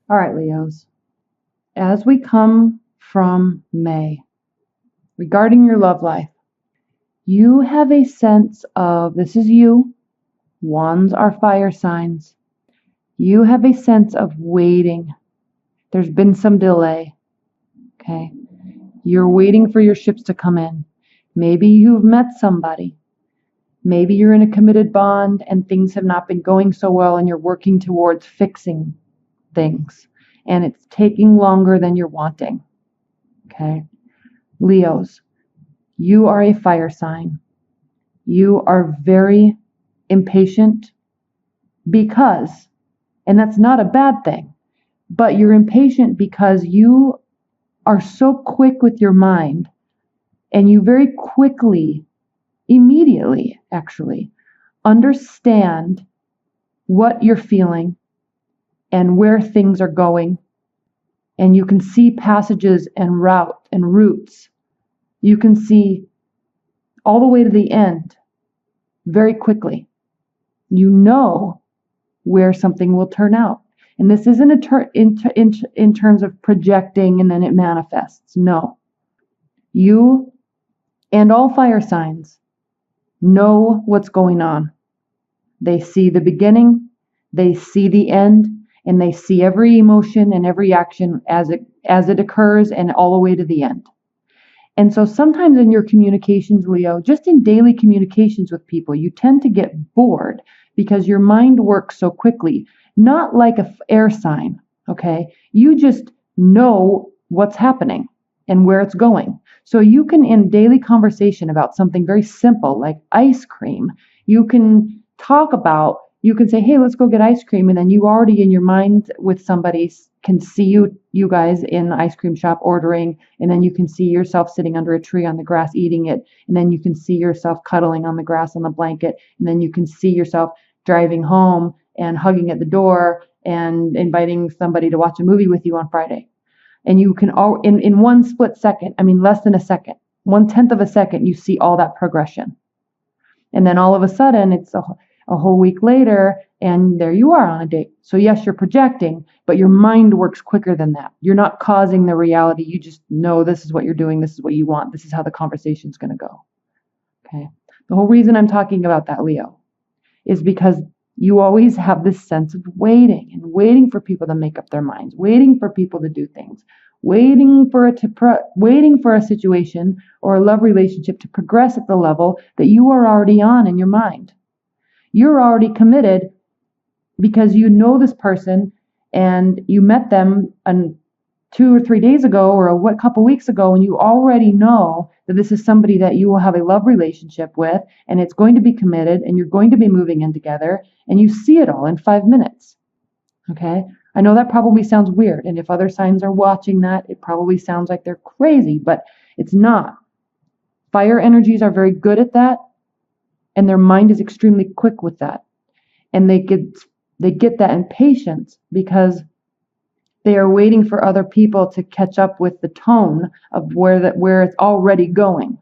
All right, Leos. As we come from May, regarding your love life, you have a sense of, this is you, wands are fire signs. You have a sense of waiting. There's been some delay, okay? You're waiting for your ships to come in. Maybe you've met somebody. Maybe you're in a committed bond and things have not been going so well and you're working towards fixing things. And it's taking longer than you're wanting, okay? Leos, you are a fire sign. You are very impatient because, and that's not a bad thing, but you're impatient because you are so quick with your mind and you very quickly, immediately actually, understand what you're feeling and where things are going. And you can see passages and routes. You can see all the way to the end very quickly. You know where something will turn out. And this isn't in terms of projecting and then it manifests. No. You and all fire signs know what's going on. They see the beginning, they see the end, and they see every emotion and every action as it occurs and all the way to the end. And so sometimes in your communications, Leo, just in daily communications with people, you tend to get bored because your mind works so quickly. Not like an air sign, okay? You just know what's happening and where it's going. So you can, in daily conversation about something very simple like ice cream, you can say, hey, let's go get ice cream. And then you already in your mind with somebody can see you guys in the ice cream shop ordering. And then you can see yourself sitting under a tree on the grass eating it. And then you can see yourself cuddling on the grass on the blanket. And then you can see yourself driving home and hugging at the door and inviting somebody to watch a movie with you on Friday. And you can all in one split second, less than a second, 1/10 of a second, you see all that progression. And then all of a sudden it's a whole week later and there you are on a date. So yes, you're projecting, but your mind works quicker than that. You're not causing the reality. You just know this is what you're doing. This is what you want. This is how the conversation's going to go. Okay. The whole reason I'm talking about that, Leo, is because you always have this sense of waiting for people to make up their minds, waiting for people to do things, waiting for a situation or a love relationship to progress at the level that you are already on in your mind. You're already committed because you know this person and you met them 2 or 3 days ago or a couple weeks ago, and you already know that this is somebody that you will have a love relationship with, and it's going to be committed, and you're going to be moving in together, and you see it all in 5 minutes. Okay? I know that probably sounds weird, and if other signs are watching that, it probably sounds like they're crazy, but it's not. Fire energies are very good at that, and their mind is extremely quick with that. And they get that impatience because they are waiting for other people to catch up with the tone of where it's already going,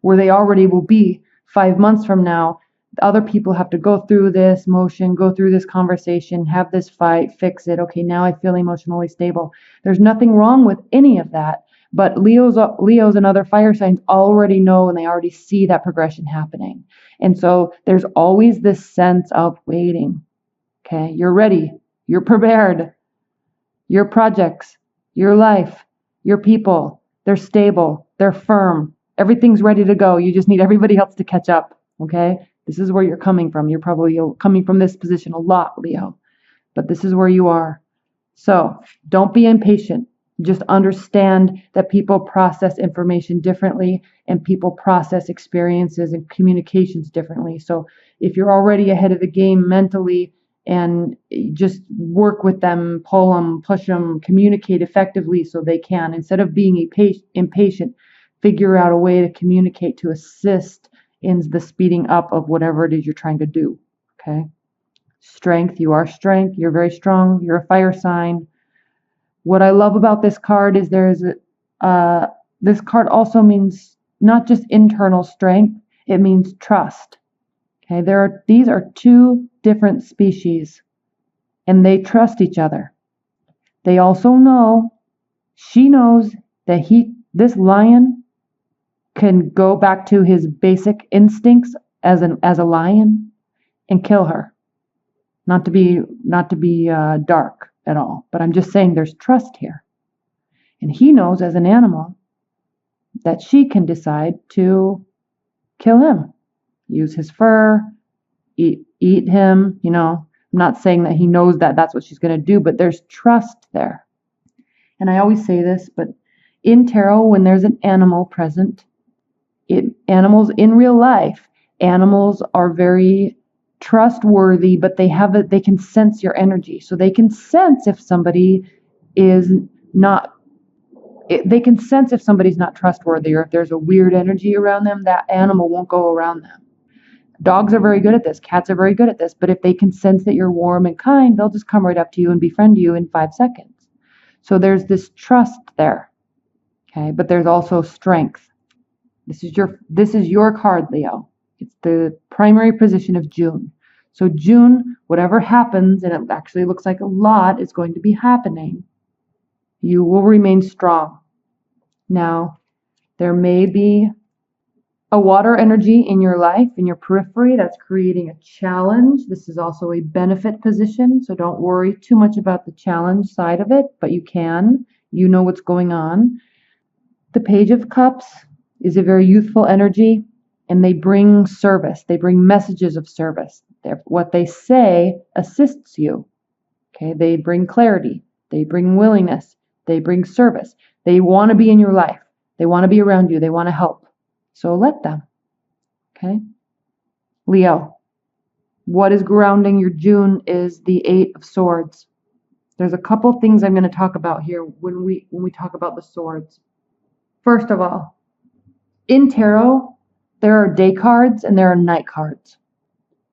where they already will be 5 months from now. The other people have to go through this motion, go through this conversation, have this fight, fix it. Okay, now I feel emotionally stable. There's nothing wrong with any of that, but Leos and other fire signs already know and they already see that progression happening. And so there's always this sense of waiting. Okay, you're ready, you're prepared. Your projects, your life, your people, they're stable, they're firm. Everything's ready to go. You just need everybody else to catch up, okay? This is where you're coming from. You're probably coming from this position a lot, Leo, but this is where you are. So don't be impatient. Just understand that people process information differently and people process experiences and communications differently. So if you're already ahead of the game mentally, and just work with them, pull them, push them, communicate effectively so they can. Instead of being impatient, figure out a way to communicate to assist in the speeding up of whatever it is you're trying to do. Okay? Strength, you are strength. You're very strong. You're a fire sign. What I love about this card is this card also means not just internal strength, it means trust. Okay, these are two different species and they trust each other. They also know, she knows that this lion can go back to his basic instincts as a lion and kill her. Not to be dark at all, but I'm just saying there's trust here. And he knows as an animal that she can decide to kill him, use his fur, eat him, I'm not saying that he knows that that's what she's going to do, but there's trust there. And I always say this, but in tarot, when there's an animal present, animals in real life, animals are very trustworthy, but they can sense your energy. So they can sense if somebody is not, they can sense if somebody's not trustworthy, or if there's a weird energy around them, that animal won't go around them. Dogs are very good at this. Cats are very good at this. But if they can sense that you're warm and kind, they'll just come right up to you and befriend you in 5 seconds. So there's this trust there. Okay, but there's also strength. This is your card, Leo. It's the primary position of June. So June, whatever happens, and it actually looks like a lot is going to be happening, you will remain strong. Now, there may be a water energy in your life, in your periphery, that's creating a challenge. This is also a benefit position, so don't worry too much about the challenge side of it, but you know what's going on. The Page of Cups is a very youthful energy, and they bring service. They bring messages of service. What they say assists you. Okay, they bring clarity. They bring willingness. They bring service. They want to be in your life. They want to be around you. They want to help. So let them. Okay? Leo, what is grounding your June is the 8 of Swords. There's a couple things I'm going to talk about here when we talk about the swords. First of all, in tarot, there are day cards and there are night cards.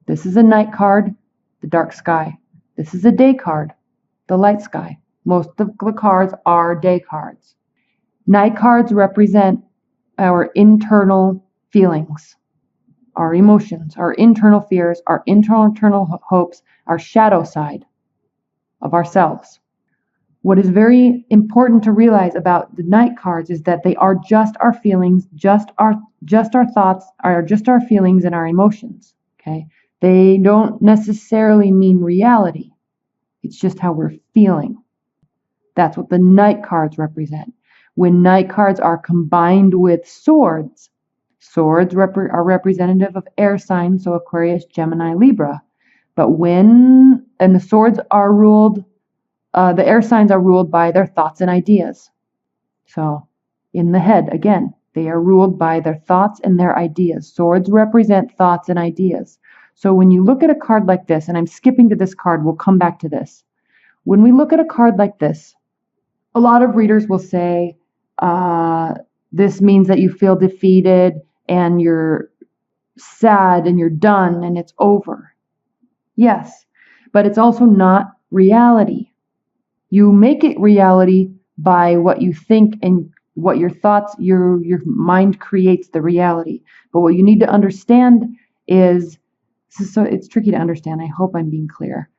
This is a night card, the dark sky. This is a day card, the light sky. Most of the cards are day cards. Night cards represent our internal feelings, our emotions, our internal fears, our internal hopes, our shadow side of ourselves. What is very important to realize about the night cards is that they are just our feelings, just our thoughts, are just our feelings and our emotions. Okay? They don't necessarily mean reality. It's just how we're feeling. That's what the night cards represent. When night cards are combined with swords, swords are representative of air signs, so Aquarius, Gemini, Libra. But the swords are ruled, the air signs are ruled by their thoughts and ideas. So in the head, again, they are ruled by their thoughts and their ideas. Swords represent thoughts and ideas. So when you look at a card like this, and I'm skipping to this card, we'll come back to this. When we look at a card like this, a lot of readers will say, this means that you feel defeated and you're sad and you're done and it's over. Yes, but it's also not reality. You make it reality by what you think and what your thoughts, your mind creates the reality. But what you need to understand is, so it's tricky to understand. I hope I'm being clear.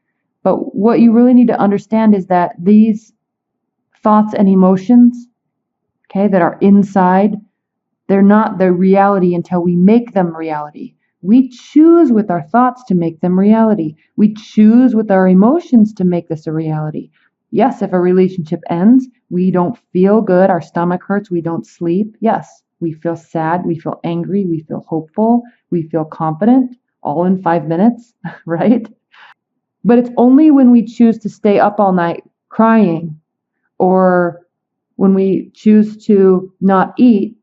But what you really need to understand is that these thoughts and emotions, okay, that are inside, they're not the reality until we make them reality. We choose with our thoughts to make them reality. We choose with our emotions to make this a reality. Yes, if a relationship ends, we don't feel good, our stomach hurts, we don't sleep. Yes, we feel sad, we feel angry, we feel hopeful, we feel confident, all in 5 minutes, right? But it's only when we choose to stay up all night crying, or when we choose to not eat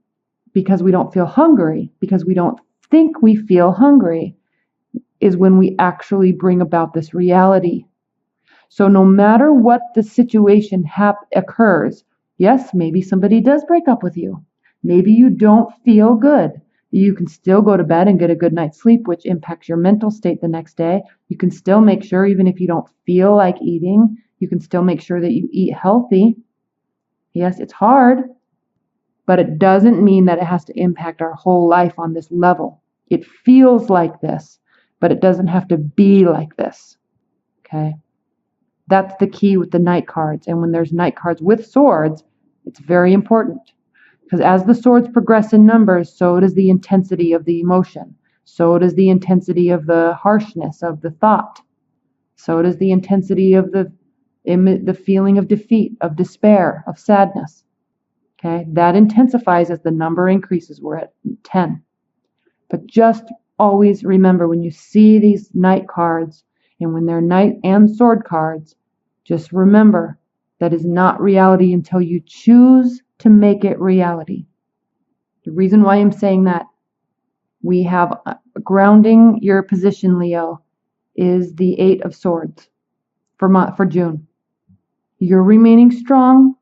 because we don't feel hungry, because we don't think we feel hungry, is when we actually bring about this reality. So no matter what the situation occurs, yes, maybe somebody does break up with you. Maybe you don't feel good. You can still go to bed and get a good night's sleep, which impacts your mental state the next day. You can still make sure, even if you don't feel like eating, you can still make sure that you eat healthy. Yes, it's hard, but it doesn't mean that it has to impact our whole life on this level. It feels like this, but it doesn't have to be like this. Okay? That's the key with the Knight cards. And when there's Knight cards with swords, it's very important. Because as the swords progress in numbers, so does the intensity of the emotion. So does the intensity of the harshness of the thought. So does the intensity of the feeling of defeat, of despair, of sadness. Okay, that intensifies as the number increases. We're at 10. But just always remember, when you see these Knight cards, and when they're Knight and sword cards, just remember that is not reality until you choose to make it reality. The reason why I'm saying that, we have grounding your position, Leo, is the 8 of Swords for June. You're remaining strong.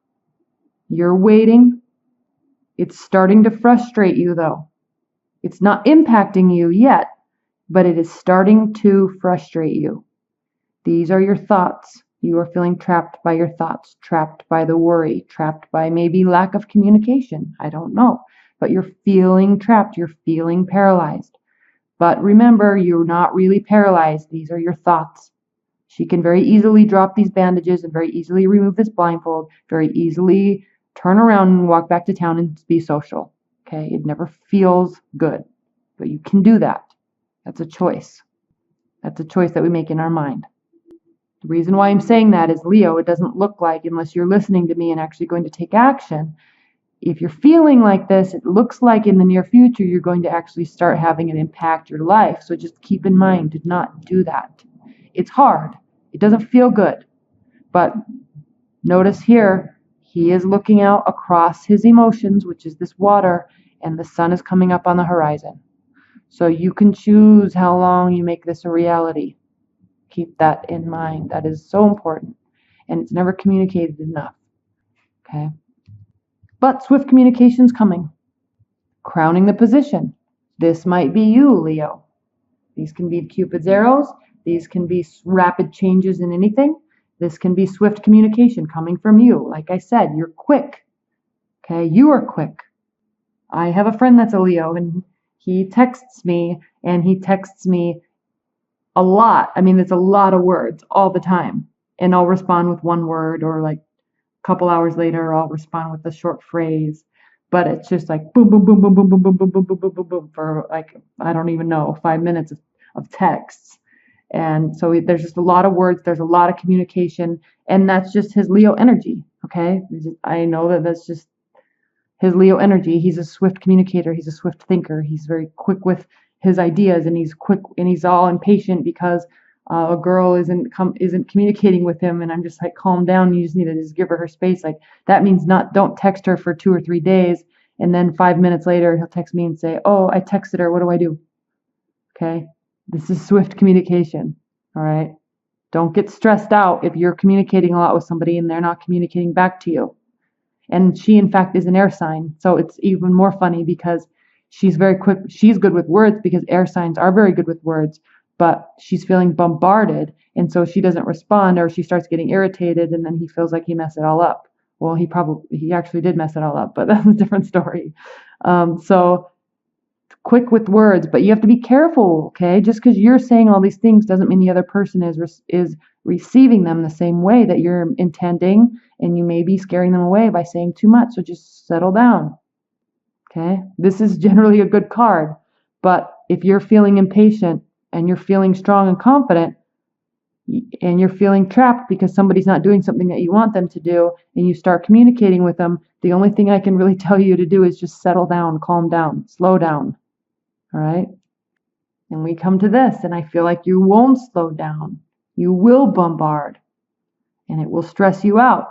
You're waiting. It's starting to frustrate you, though. It's not impacting you yet, but it is starting to frustrate you. These are your thoughts. You are feeling trapped by your thoughts, trapped by the worry, trapped by maybe lack of communication. I don't know. But you're feeling trapped. You're feeling paralyzed. But remember, you're not really paralyzed. These are your thoughts. She can very easily drop these bandages and very easily remove this blindfold, very easily turn around and walk back to town and be social. Okay? It never feels good. But you can do that. That's a choice. That's a choice that we make in our mind. The reason why I'm saying that is, Leo, it doesn't look like, unless you're listening to me and actually going to take action, if you're feeling like this, it looks like in the near future you're going to actually start having it impact your life. So just keep in mind, do not do that. It's hard. It doesn't feel good. But notice here, he is looking out across his emotions, which is this water, and the sun is coming up on the horizon. So you can choose how long you make this a reality. Keep that in mind. That is so important. And it's never communicated enough. Okay? But swift communication's coming. Crowning the position. This might be you, Leo. These can be Cupid's arrows. These can be rapid changes in anything. This can be swift communication coming from you. Like I said, you're quick. Okay? You are quick. I have a friend that's a Leo, and he texts me a lot. I mean, it's a lot of words all the time. And I'll respond with one word, or like a couple hours later, I'll respond with a short phrase. But it's just like boom, boom, boom, boom, boom, boom, boom, boom, boom, boom, boom, boom, boom, for like, I don't even know, 5 minutes of texts. And so there's just a lot of words. There's a lot of communication. And that's just his Leo energy. Okay. I know that that's just his Leo energy. He's a swift communicator. He's a swift thinker. He's very quick with his ideas, and he's quick, and he's all impatient because a girl isn't communicating with him, and I'm just like, calm down. You just need to just give her space. Like, that means don't text her for 2 or 3 days, and then 5 minutes later he'll text me and say, oh, I texted her. What do I do? Okay, this is swift communication. All right, don't get stressed out if you're communicating a lot with somebody and they're not communicating back to you. And she, in fact, is an air sign, so it's even more funny because she's very quick. She's good with words because air signs are very good with words, but she's feeling bombarded, and so she doesn't respond, or she starts getting irritated, and then he feels like he messed it all up. Well, he actually did mess it all up, but that's a different story. So quick with words, but you have to be careful, okay? Just because you're saying all these things doesn't mean the other person is receiving them the same way that you're intending, and you may be scaring them away by saying too much, so just settle down. Okay, this is generally a good card, but if you're feeling impatient and you're feeling strong and confident, and you're feeling trapped because somebody's not doing something that you want them to do, and you start communicating with them, the only thing I can really tell you to do is just settle down, calm down, slow down. All right? And we come to this, and I feel like you won't slow down. You will bombard, and it will stress you out.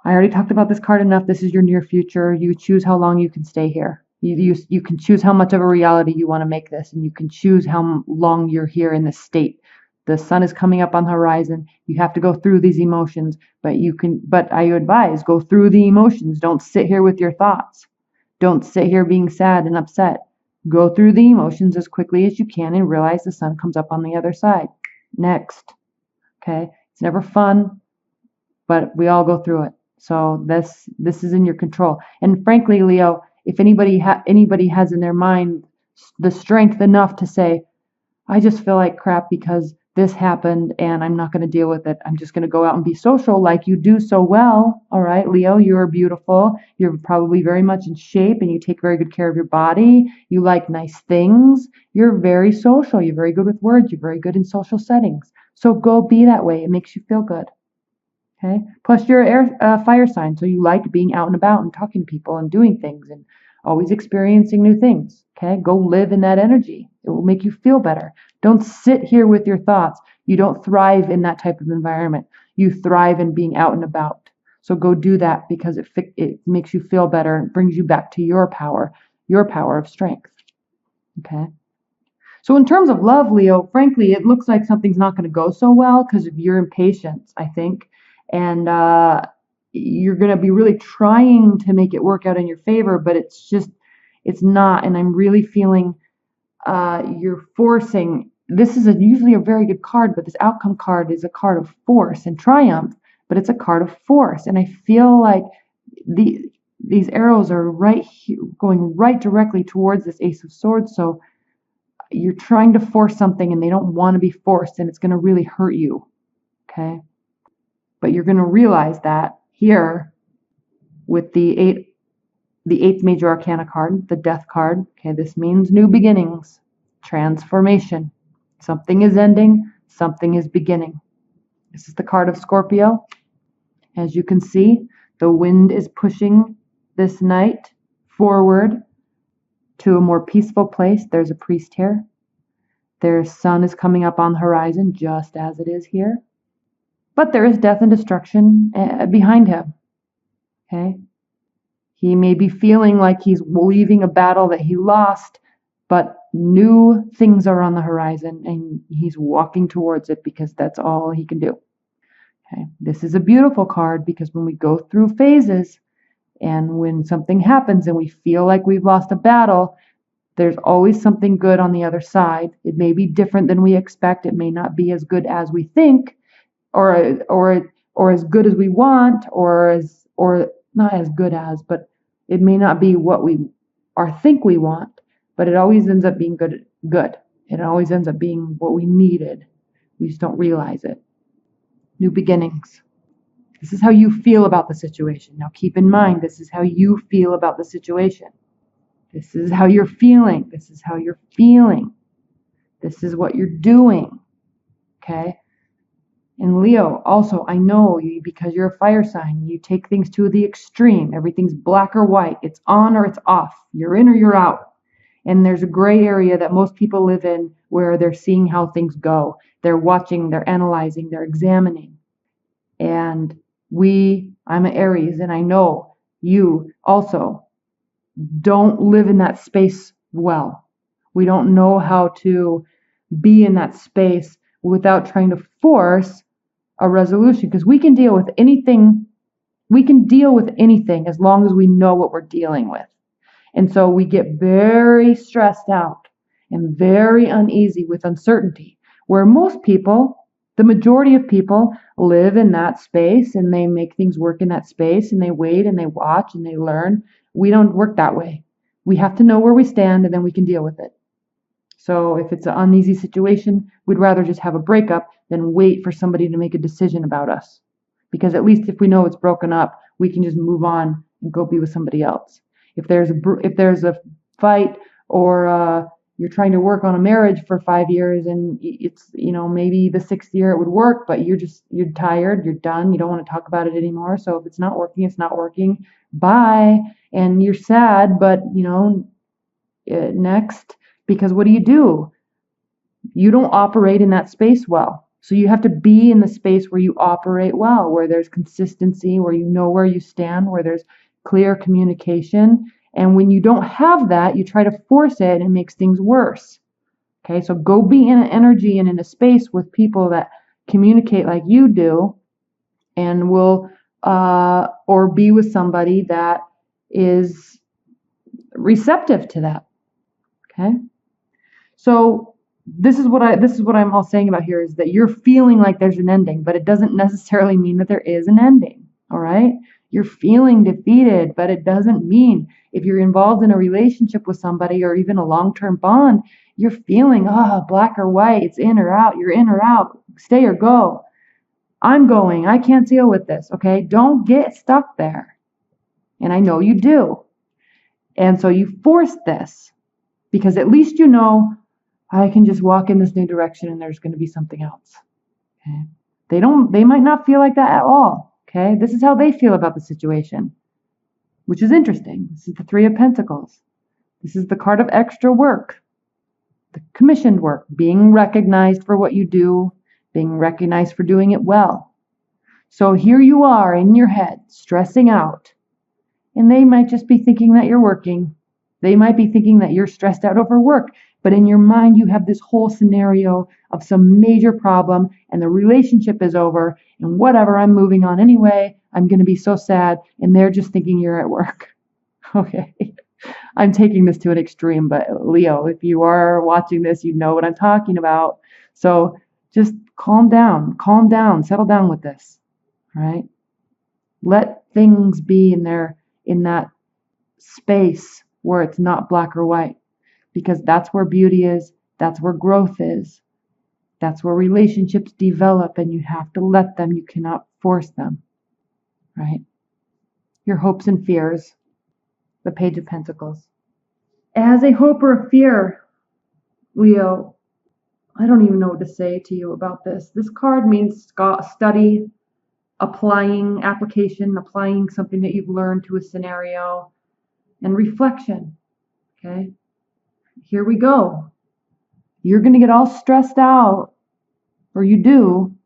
I already talked about this card enough. This is your near future. You choose how long you can stay here. You can choose how much of a reality you want to make this, and you can choose how long you're here in this state. The sun is coming up on the horizon. You have to go through these emotions, but I advise, go through the emotions. Don't sit here with your thoughts. Don't sit here being sad and upset. Go through the emotions as quickly as you can and realize the sun comes up on the other side. Next. Okay? It's never fun, but we all go through it. So this is in your control. And frankly, Leo, if anybody has in their mind the strength enough to say, I just feel like crap because this happened and I'm not going to deal with it. I'm just going to go out and be social like you do so well. All right, Leo, you're beautiful. You're probably very much in shape and you take very good care of your body. You like nice things. You're very social. You're very good with words. You're very good in social settings. So go be that way. It makes you feel good. Okay. Plus you're fire sign. So you like being out and about and talking to people and doing things and always experiencing new things. Okay. Go live in that energy. It will make you feel better. Don't sit here with your thoughts. You don't thrive in that type of environment. You thrive in being out and about. So go do that because it makes you feel better and brings you back to your power of strength. Okay. So in terms of love, Leo, frankly, it looks like something's not going to go so well because of your impatience, I think. And you're going to be really trying to make it work out in your favor, but it's not. And I'm really feeling you're forcing. This is usually a very good card, but this outcome card is a card of force and triumph, but it's a card of force. And I feel like these arrows are right here, going right directly towards this Ace of Swords. So you're trying to force something and they don't want to be forced, and it's going to really hurt you. Okay. But you're going to realize that here with the eighth major arcana card, the Death card. Okay, this means new beginnings, transformation. Something is ending, something is beginning. This is the card of Scorpio. As you can see, the wind is pushing this night forward to a more peaceful place. There's a priest here. Their sun is coming up on the horizon just as it is here. But there is death and destruction behind him. Okay? He may be feeling like he's leaving a battle that he lost, but new things are on the horizon and he's walking towards it because that's all he can do. Okay? This is a beautiful card because when we go through phases and when something happens and we feel like we've lost a battle, there's always something good on the other side. It may be different than we expect. It may not be as good as we think, or as good as we want, or not as good as, but it may not be what we think we want, but it always ends up being good. It always ends up being what we needed. We just don't realize it. New beginnings. This is how you feel about the situation. Now keep in mind, this is how you feel about the situation. This is how you're feeling. This is how you're feeling. This is what you're doing. Okay? And Leo, also, I know you, because you're a fire sign, you take things to the extreme. Everything's black or white. It's on or it's off. You're in or you're out. And there's a gray area that most people live in where they're seeing how things go. They're watching, they're analyzing, they're examining. And I'm an Aries, and I know you also don't live in that space well. We don't know how to be in that space without trying to force a resolution, because we can deal with anything. We can deal with anything as long as we know what we're dealing with. And so we get very stressed out and very uneasy with uncertainty, where most people, the majority of people, live in that space and they make things work in that space and they wait and they watch and they learn. We don't work that way. We have to know where we stand and then we can deal with it. So if it's an uneasy situation, we'd rather just have a breakup than wait for somebody to make a decision about us. Because at least if we know it's broken up, we can just move on and go be with somebody else. If there's a fight, or you're trying to work on a marriage for 5 years and it's, maybe the 6th year it would work, but you're tired, you're done, you don't want to talk about it anymore. So if it's not working, it's not working. Bye. And you're sad, but next. Because what do? You don't operate in that space well. So you have to be in the space where you operate well, where there's consistency, where you know where you stand, where there's clear communication. And when you don't have that, you try to force it and it makes things worse. Okay, so go be in an energy and in a space with people that communicate like you do, and will, or be with somebody that is receptive to that. Okay. So this is what I'm all saying about here, is that you're feeling like there's an ending, but it doesn't necessarily mean that there is an ending. All right? You're feeling defeated, but it doesn't mean if you're involved in a relationship with somebody or even a long-term bond, you're feeling, black or white, it's in or out, you're in or out, stay or go. I'm going, I can't deal with this, okay? Don't get stuck there. And I know you do. And so you force this because at least you know I can just walk in this new direction and there's going to be something else. Okay? They might not feel like that at all. Okay? This is how they feel about the situation, which is interesting. This is the Three of Pentacles. This is the card of extra work, the commissioned work, being recognized for what you do, being recognized for doing it well. So here you are in your head, stressing out, and they might just be thinking that you're working. They might be thinking that you're stressed out over work, but in your mind you have this whole scenario of some major problem and the relationship is over and whatever, I'm moving on anyway. I'm going to be so sad, and they're just thinking you're at work. Okay. I'm taking this to an extreme, but Leo, if you are watching this, you know what I'm talking about. So just calm down, settle down with this. All right? Let things be in that space where it's not black or white, because that's where beauty is, that's where growth is, that's where relationships develop, and you have to let them, you cannot force them, right? Your hopes and fears, the Page of Pentacles. As a hope or a fear, Leo, I don't even know what to say to you about this. This card means study, applying something that you've learned to a scenario, and reflection. Okay, here we go. You're going to get all stressed out, or you do,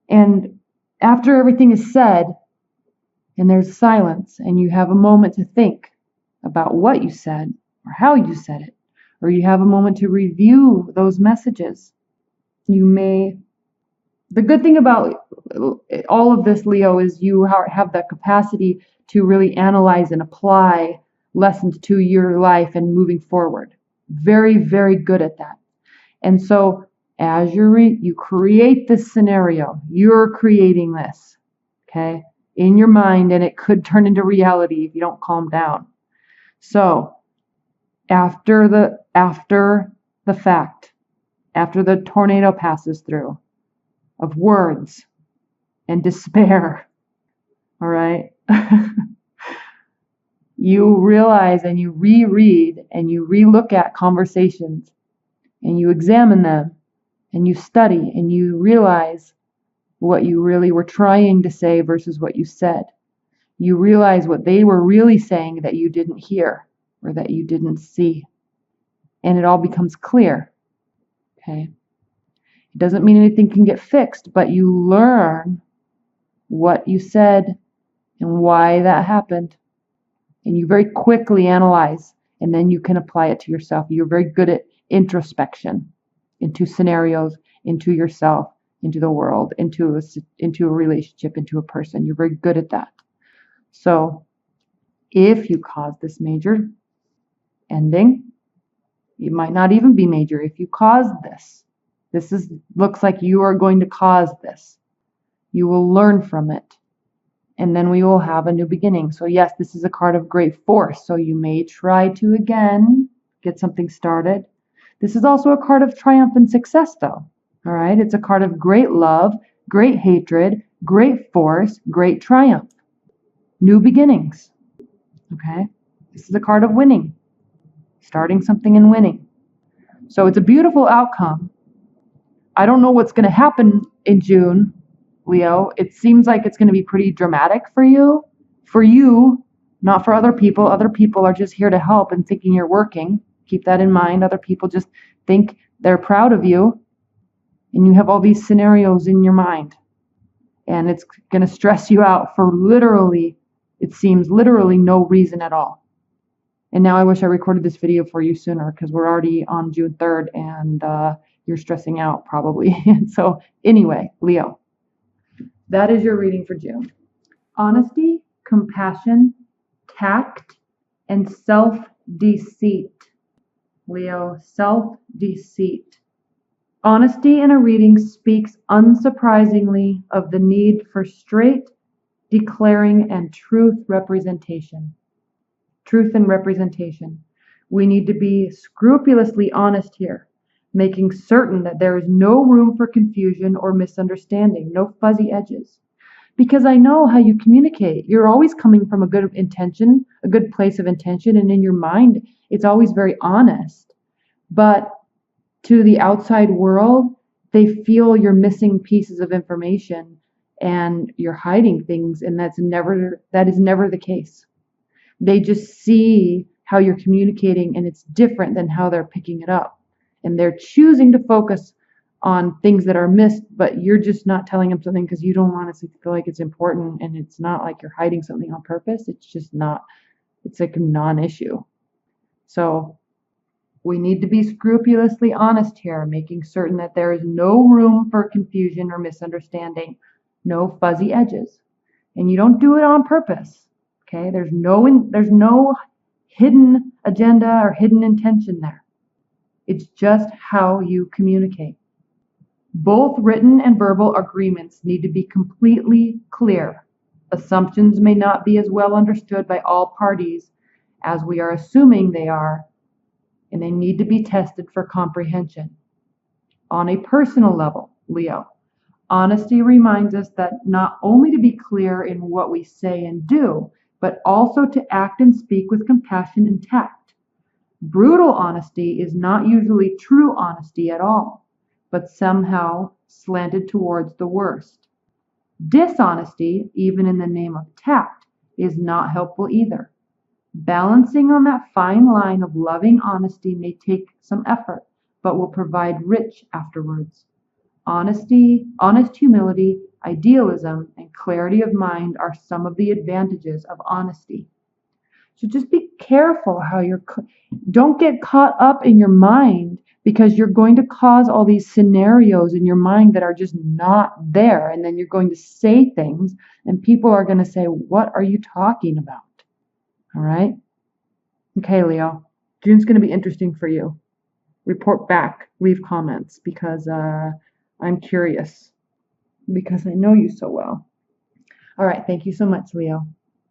and after everything is said, and there's silence, and you have a moment to think about what you said, or how you said it, or you have a moment to review those messages. The good thing about all of this, Leo, is you have the capacity to really analyze and apply lessons to your life and moving forward. Very, very good at that. And so as you create this scenario, you're creating this, okay, in your mind, and it could turn into reality if you don't calm down. So after the fact, after the tornado passes through of words and despair, all right, you realize and you reread and you relook at conversations and you examine them and you study and you realize what you really were trying to say versus what you said. You realize what they were really saying that you didn't hear or that you didn't see. And it all becomes clear. Okay? It doesn't mean anything can get fixed, but you learn what you said and why that happened. And you very quickly analyze, and then you can apply it to yourself. You're very good at introspection into scenarios, into yourself, into the world, into a relationship, into a person. You're very good at that. So if you cause this major ending, it might not even be major. If you cause this looks like you are going to cause this. You will learn from it. And then we will have a new beginning. So yes, this is a card of great force. So you may try to again get something started. This is also a card of triumph and success though. All right. It's a card of great love, great hatred, great force, great triumph. New beginnings. Okay. This is a card of winning. Starting something and winning. So it's a beautiful outcome. I don't know what's going to happen in June, Leo. It seems like it's going to be pretty dramatic for you. For you, not for other people. Other people are just here to help and thinking you're working. Keep that in mind. Other people just think they're proud of you. And you have all these scenarios in your mind. And it's going to stress you out for literally, it seems literally no reason at all. And now I wish I recorded this video for you sooner because we're already on June 3rd and you're stressing out probably. So anyway, Leo, that is your reading for June. Honesty, compassion, tact, and self-deceit. Leo, self-deceit. Honesty in a reading speaks unsurprisingly of the need for straight declaring, and truth representation. Truth and representation. We need to be scrupulously honest here, making certain that there is no room for confusion or misunderstanding, no fuzzy edges. Because I know how you communicate. You're always coming from a good intention, a good place of intention, and in your mind, it's always very honest. But to the outside world, they feel you're missing pieces of information and you're hiding things, and that is never the case. They just see how you're communicating, and it's different than how they're picking it up. And they're choosing to focus on things that are missed, but you're just not telling them something because you don't honestly feel like it's important, and it's not like you're hiding something on purpose. It's just not, it's like a non-issue. So we need to be scrupulously honest here, making certain that there is no room for confusion or misunderstanding, no fuzzy edges. And you don't do it on purpose. Okay? There's no hidden agenda or hidden intention there. It's just how you communicate. Both written and verbal agreements need to be completely clear. Assumptions may not be as well understood by all parties as we are assuming they are, and they need to be tested for comprehension. On a personal level, Leo, honesty reminds us that not only to be clear in what we say and do, but also to act and speak with compassion and tact. Brutal honesty is not usually true honesty at all, but somehow slanted towards the worst. Dishonesty, even in the name of tact, is not helpful either. Balancing on that fine line of loving honesty may take some effort, but will provide rich afterwards. Honesty, honest humility, idealism, and clarity of mind are some of the advantages of honesty. So just be careful how don't get caught up in your mind, because you're going to cause all these scenarios in your mind that are just not there. And then you're going to say things and people are going to say, what are you talking about? All right. Okay, Leo, June's going to be interesting for you. Report back, leave comments, because I'm curious, because I know you so well. All right. Thank you so much, Leo.